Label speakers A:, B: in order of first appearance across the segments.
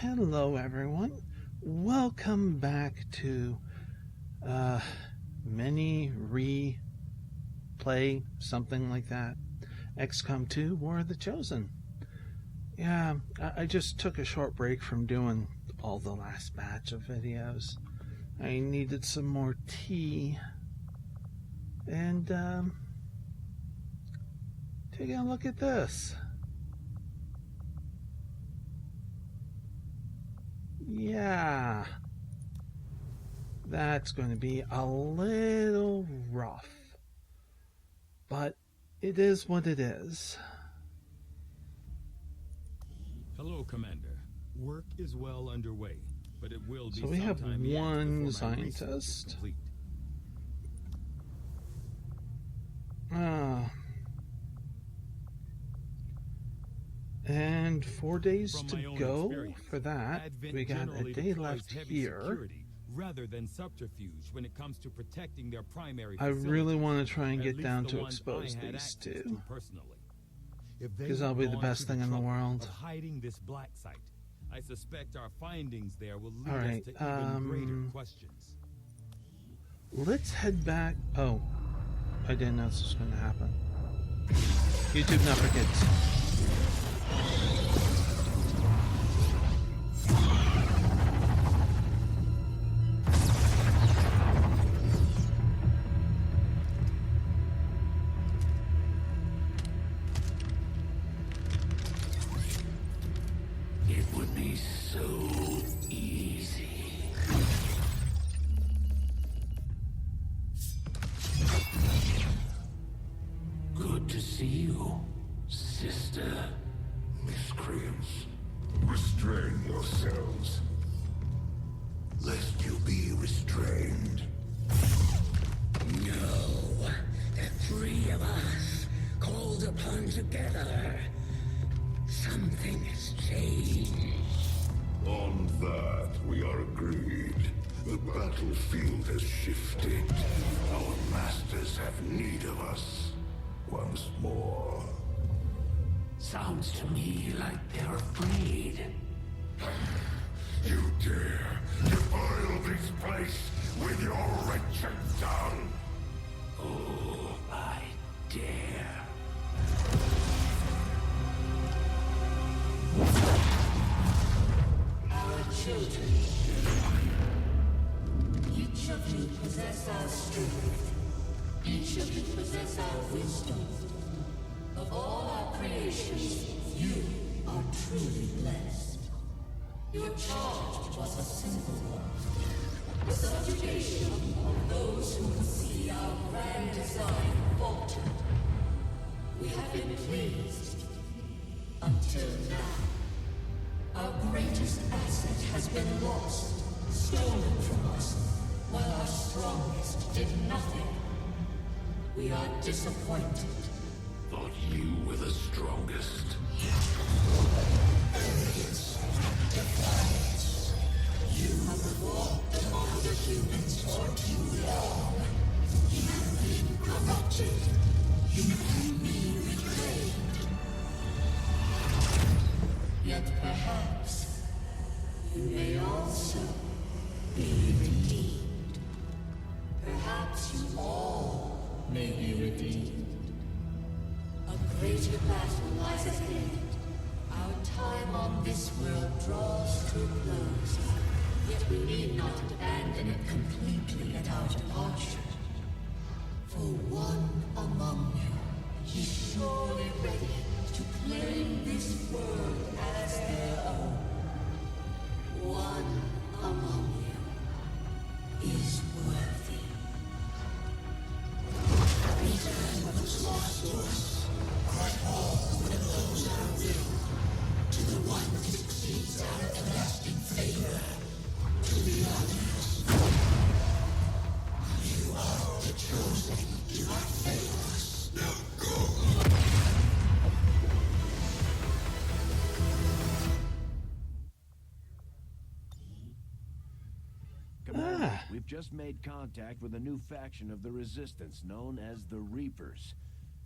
A: Hello everyone, welcome back to mini replay, something like that, XCom 2 War of the Chosen. Yeah, I just took a short break from doing all the last batch of videos. I needed some more tea, and take a look at this. Yeah, that's going to be a little rough, but it is what it is.
B: Hello, Commander. Work is well underway, but it will be
A: so we have one scientist. And 4 days to go for that. We got a day left here.
B: Rather than subterfuge when it comes to protecting their primary
A: I really want to try and get down to expose these two, because that'll be the best thing in the world.
B: Hiding this black site, I suspect our findings there will lead us to even greater questions.
A: Let's head back. Oh, I didn't know this was going to happen. YouTube, not for kids.
C: It would be so easy. Good to see you, sister. Miscreants, restrain yourselves, lest you be restrained. No, the three of us, called upon together. Something has changed. On that, we are agreed. The battlefield has shifted. Our masters have need of us once more. Sounds to me like they're afraid. You dare defile this place with your wretched tongue? Oh, I dare.
D: Our children, each of you possess our strength. Each of you possess our wisdom. Of all our creations, you are truly blessed. Your charge was a simple one. The subjugation of those who would see our grand design falter. We have been pleased. Until now. Our greatest asset has been lost, stolen from us, while our strongest did nothing. We are disappointed.
C: Thought you were the strongest. Arrogance, defiance. You have walked among the humans for too long. You have been corrupted. You can be reclaimed.
D: Yet perhaps you may also be redeemed. Perhaps you all may be redeemed. A greater battle lies ahead. Our time on this world draws to a close. Yet we need not abandon it completely at our departure. For one among you is surely ready to claim this world as their own. One among you is worthy. Return what was lost to us. I call and those our will. To the one that succeeds our everlasting favor. To the others. You are the chosen. Do not fail us. Now go.
E: We've just made contact with a new faction of the Resistance known as the Reapers.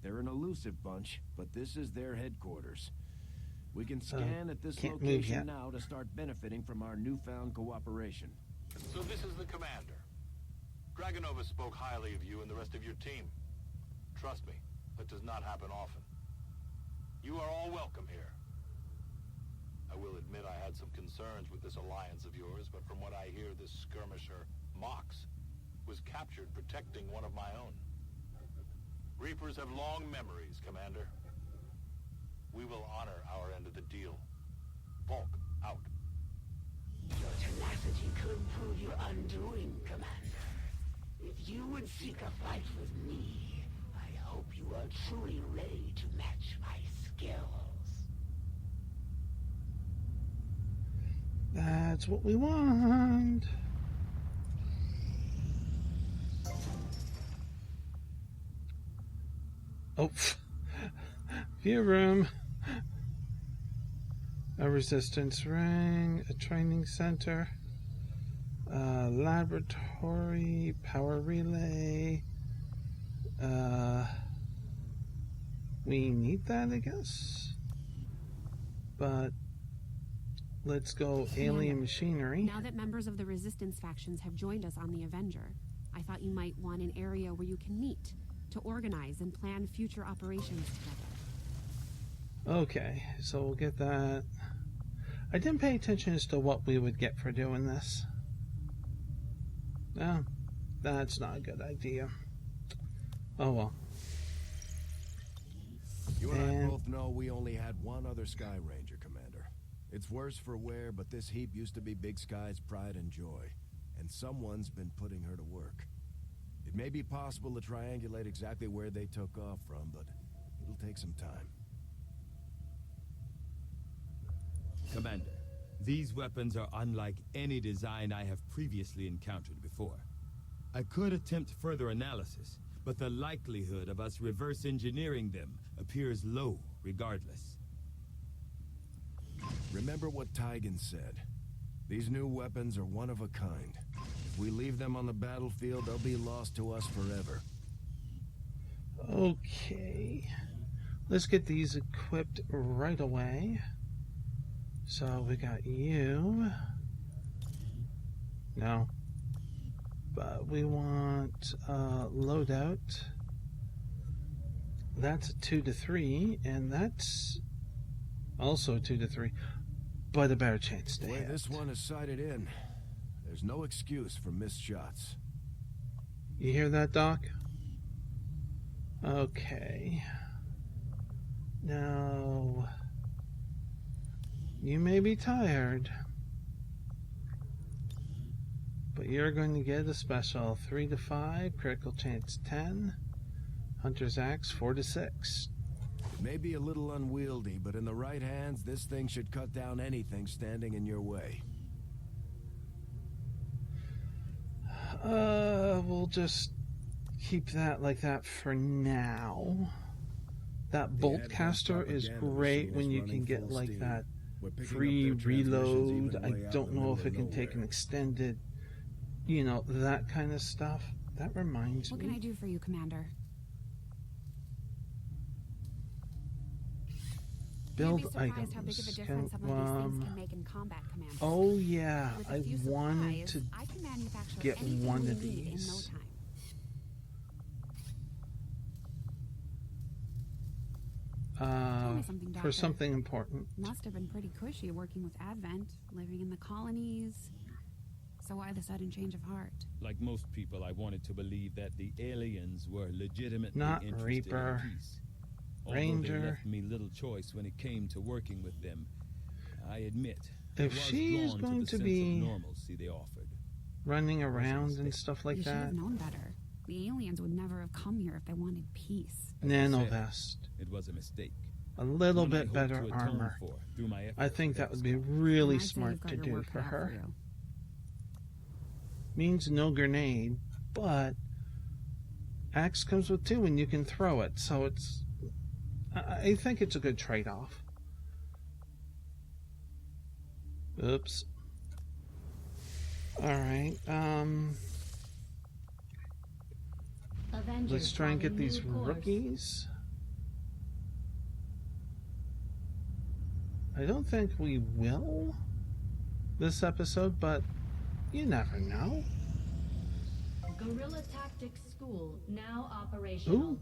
E: They're an elusive bunch, but this is their headquarters. We can scan at this
A: can't move yet.
E: location now to start benefiting from our newfound cooperation.
F: So this is the commander. Dragonova spoke highly of you and the rest of your team. Trust me, that does not happen often. You are all welcome here. I will admit I had some concerns with this alliance of yours, but from what I hear, this skirmisher, Mox, was captured protecting one of my own. Reapers have long memories, Commander. We will honor our end of the deal. Volk, out.
C: Your tenacity could prove your undoing, Commander. If you would seek a fight with me, I hope you are truly ready to match my skills.
A: That's what we want. Oh, view room. A resistance ring, a training center, a laboratory, power relay. We need that, I guess. But let's go alien machinery.
G: Now that members of the resistance factions have joined us on the Avenger, I thought you might want an area where you can meet to organize and plan future operations together.
A: Okay, so we'll get that. I didn't pay attention as to what we would get for doing this. No, that's not a good idea. Oh well.
E: You and I both know we only had one other Sky Ranger, Commander. It's worse for wear, but this heap used to be Big Sky's pride and joy, and someone's been putting her to work. It may be possible to triangulate exactly where they took off from, but it'll take some time.
B: Commander, these weapons are unlike any design I have previously encountered before. I could attempt further analysis, but the likelihood of us reverse engineering them appears low regardless.
E: Remember what Tygan said. These new weapons are one of a kind. If we leave them on the battlefield, they'll be lost to us forever.
A: Okay. Let's get these equipped right away. So we got you. No. But we want loadout. That's a 2 to 3, and that's also 2 to 3, but a better chance to
E: The way
A: hit.
E: this one is sighted in, there's no excuse for missed shots.
A: You hear that, Doc? Okay. Now, you may be tired, but you're going to get a special 3 to 5, critical chance 10, Hunter's Axe 4 to 6.
E: It may be a little unwieldy, but in the right hands, this thing should cut down anything standing in your way.
A: We'll just keep that like that for now. That bolt caster is great when you can get like that free reload. I don't know if it can take an extended, you know, that kind of stuff. That reminds me.
G: What can I do for you, Commander?
A: Build
G: You'd be surprised
A: items.
G: how big of a difference some of these things can make in combat, Commander.
A: Oh yeah,
G: With a
A: I
G: few
A: wanted
G: supplies,
A: to
G: I can manufacture
A: get
G: anything
A: one
G: we
A: of
G: need in no
A: these.
G: time. Tell me something,
A: For
G: Doctor.
A: something important.
G: Must have been pretty cushy working with Advent, living in the colonies. So why the sudden change of heart?
B: Like most people, I wanted to believe that the aliens were legitimately
A: Not
B: interested
A: Reaper.
B: in peace. Although
A: Ranger.
B: they left me little choice when it came to working with them, I admit I
A: If
B: was
A: she is
B: drawn
A: going
B: the
A: to
B: sense
A: be
B: of normalcy they offered.
A: running around and stuff like
G: You should
A: that.
G: have known better. The aliens would never have come here if they wanted peace.
B: As I
A: Nano
B: said,
A: vest.
B: It was a mistake.
A: A little
B: One I
A: bit
B: hope
A: better
B: to atone
A: armor.
B: for through my
A: I
B: efforts
A: think
B: with
A: that would be
B: XCom.
A: really
G: I'd say
A: smart
G: you've got
A: to
G: your
A: do
G: work
A: for
G: cut out
A: her.
G: you.
A: Means no grenade, but axe comes with 2 and you can throw it, so it's I think it's a good trade-off. Oops. Alright, let's try and get these rookies. I don't think we will this episode, but you never know.
D: Guerrilla Tactics School now operational.
A: Ooh.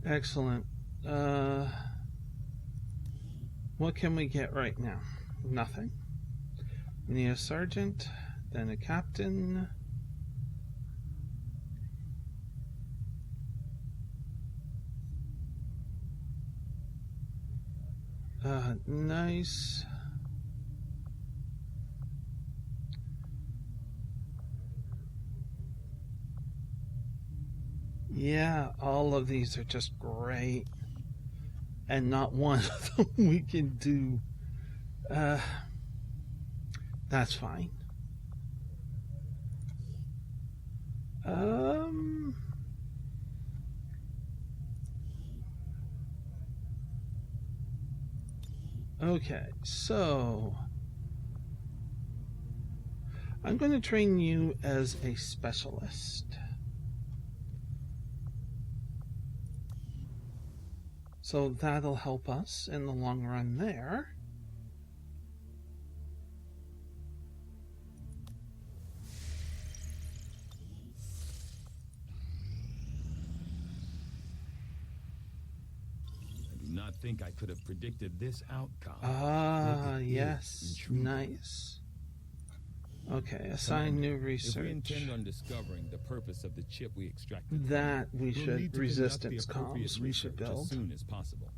A: Excellent. What can we get right now? Nothing. We need a sergeant, then a captain. Nice. Yeah, all of these are just great. And not one of them we can do. That's fine. Okay, so I'm going to train you as a specialist. So that'll help us in the long run there.
B: I do not think I could have predicted this outcome.
A: Ah, yes. Nice. Okay, assign new research.
B: If we intend on discovering the purpose of the chip we extracted,
A: that we
B: we'll
A: should
B: need to
A: resistance
B: conduct the appropriate
A: comms we should
B: research
A: build.
B: as soon as possible.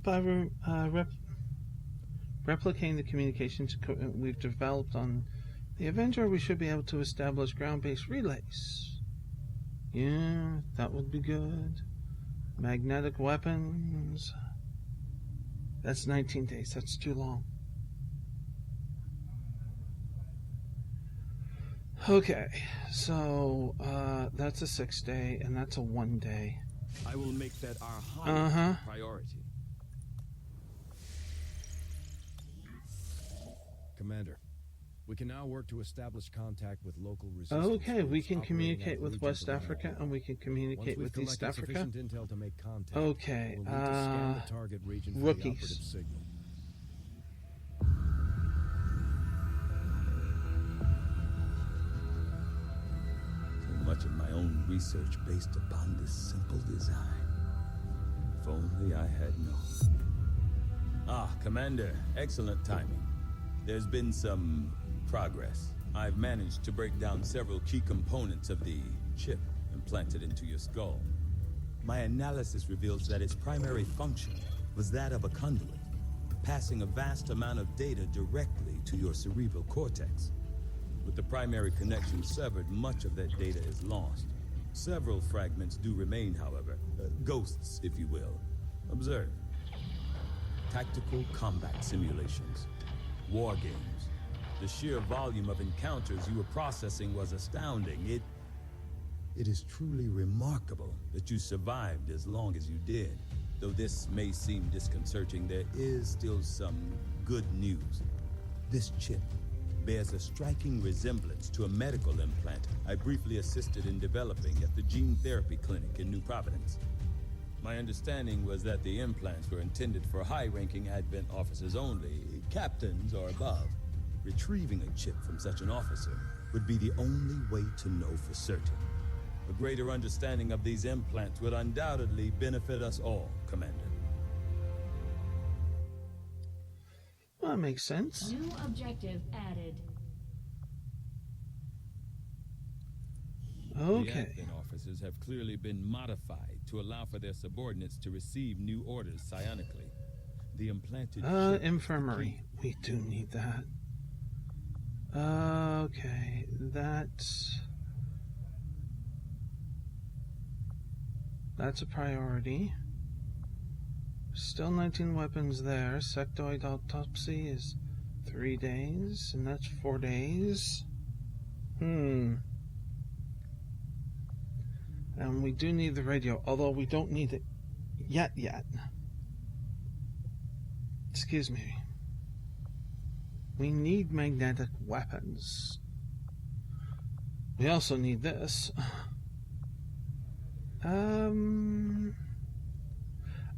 A: By replicating the communications equipment we've developed on the Avenger, we should be able to establish ground-based relays. Yeah, that would be good. Magnetic weapons. That's 19 days. That's too long. Okay, so that's a 6-day, and that's a 1-day.
B: I will make that our highest priority.
E: Commander, we can now work to establish contact with local resistance.
A: Okay, we
E: groups
A: can
E: operating
A: communicate
E: at
A: with
E: regions
A: West
E: around the
A: Africa,
E: world.
A: and we can communicate
E: Once we've
A: with East
E: collected
A: Africa.
E: sufficient intel to make contact,
A: Okay,
E: we'll need to scan the target region for the
A: rookies.
E: operative signal.
B: So much of my own research based upon this simple design. If only I had known. Ah, Commander, excellent timing. There's been some progress. I've managed to break down several key components of the chip implanted into your skull. My analysis reveals that its primary function was that of a conduit, passing a vast amount of data directly to your cerebral cortex. With the primary connection severed, much of that data is lost. Several fragments do remain, however. Ghosts, if you will. Observe. Tactical combat simulations. War games. The sheer volume of encounters you were processing was astounding. It is truly remarkable that you survived as long as you did. Though this may seem disconcerting, there is still some good news. This chip bears a striking resemblance to a medical implant I briefly assisted in developing at the gene therapy clinic in New Providence. My understanding was that the implants were intended for high-ranking Advent officers only, captains or above. Retrieving a chip from such an officer would be the only way to know for certain. A greater understanding of these implants would undoubtedly benefit us all, Commander.
A: Well, that makes sense.
D: New objective added.
B: The
A: Okay.
B: Advent officers have clearly been modified to allow for their subordinates to receive new orders psionically. The implanted chip
A: Infirmary. We do need that. Okay, that's a priority. Still 19 weapons there. Sectoid autopsy is 3 days, and that's 4 days. And we do need the radio, although we don't need it yet. Excuse me. We need magnetic weapons. We also need this. I'm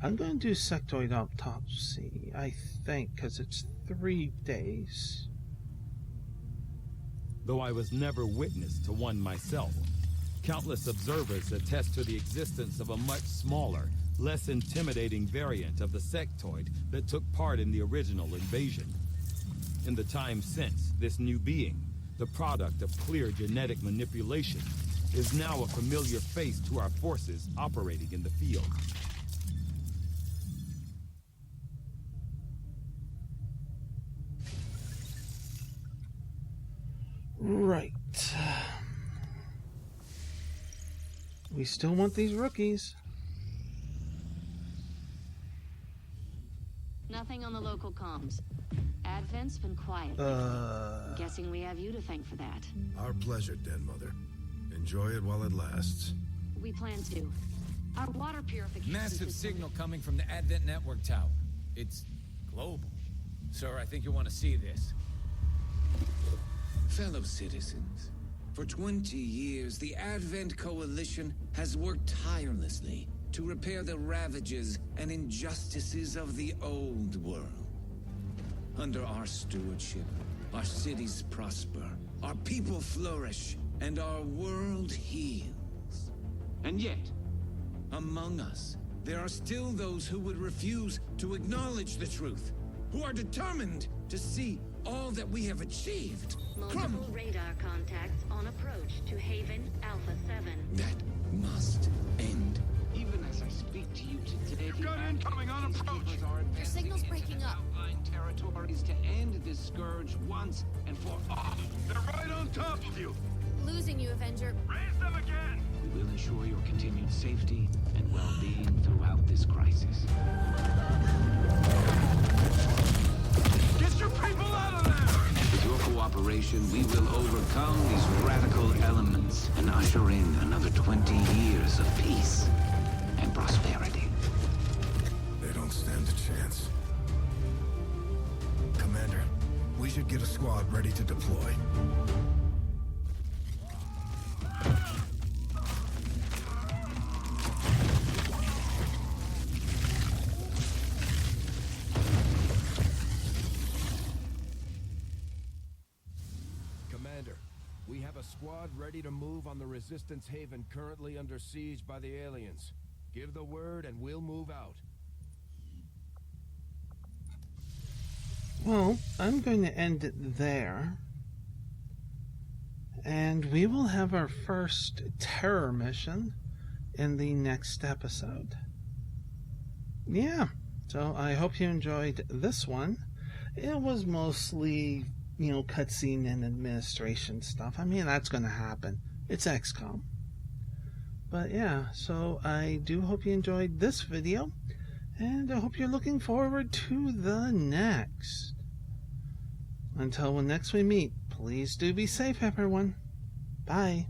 A: going to do sectoid autopsy, I think, because it's 3 days.
B: Though I was never witness to one myself, countless observers attest to the existence of a much smaller, less intimidating variant of the sectoid that took part in the original invasion. In the time since, this new being, the product of clear genetic manipulation, is now a familiar face to our forces operating in the field.
A: Right. We still want these rookies.
H: Nothing on the local comms. Advent's been quiet. Guessing we have you to thank for that.
E: Our pleasure, Den Mother. Enjoy it while it lasts.
H: We plan to. Our water purification
I: Massive
H: system-
I: signal coming from the Advent Network Tower. It's global. Sir, I think you'll want to see this.
J: Fellow citizens, for 20 years, the Advent Coalition has worked tirelessly to repair the ravages and injustices of the old world. Under our stewardship, our cities prosper, our people flourish, and our world heals. And yet, among us, there are still those who would refuse to acknowledge the truth, who are determined to see all that we have achieved.
H: Multiple radar contacts on approach to Haven Alpha 7.
J: That must end.
K: Even as I speak to you today,
F: You've got incoming on approach.
K: Your
L: signal's breaking up.
K: Outlying territories to end this scourge once and for all.
F: They're right on top of you.
L: Losing you, Avenger.
F: Raise them again.
K: We will ensure your continued safety and well-being throughout this crisis.
F: Get your people out of there!
K: With your cooperation, we will overcome these radical elements and usher in another 20 years of peace and prosperity.
E: They don't stand a chance. Commander, we should get a squad ready to deploy. Commander, we have a squad ready to move on the Resistance Haven currently under siege by the aliens. Give the word and we'll move out.
A: Well, I'm going to end it there. And we will have our first terror mission in the next episode. Yeah, so I hope you enjoyed this one. It was mostly, cutscene and administration stuff. I mean, that's going to happen. It's XCom. But yeah, so I do hope you enjoyed this video. And I hope you're looking forward to the next. Until when next we meet, please do be safe, everyone. Bye.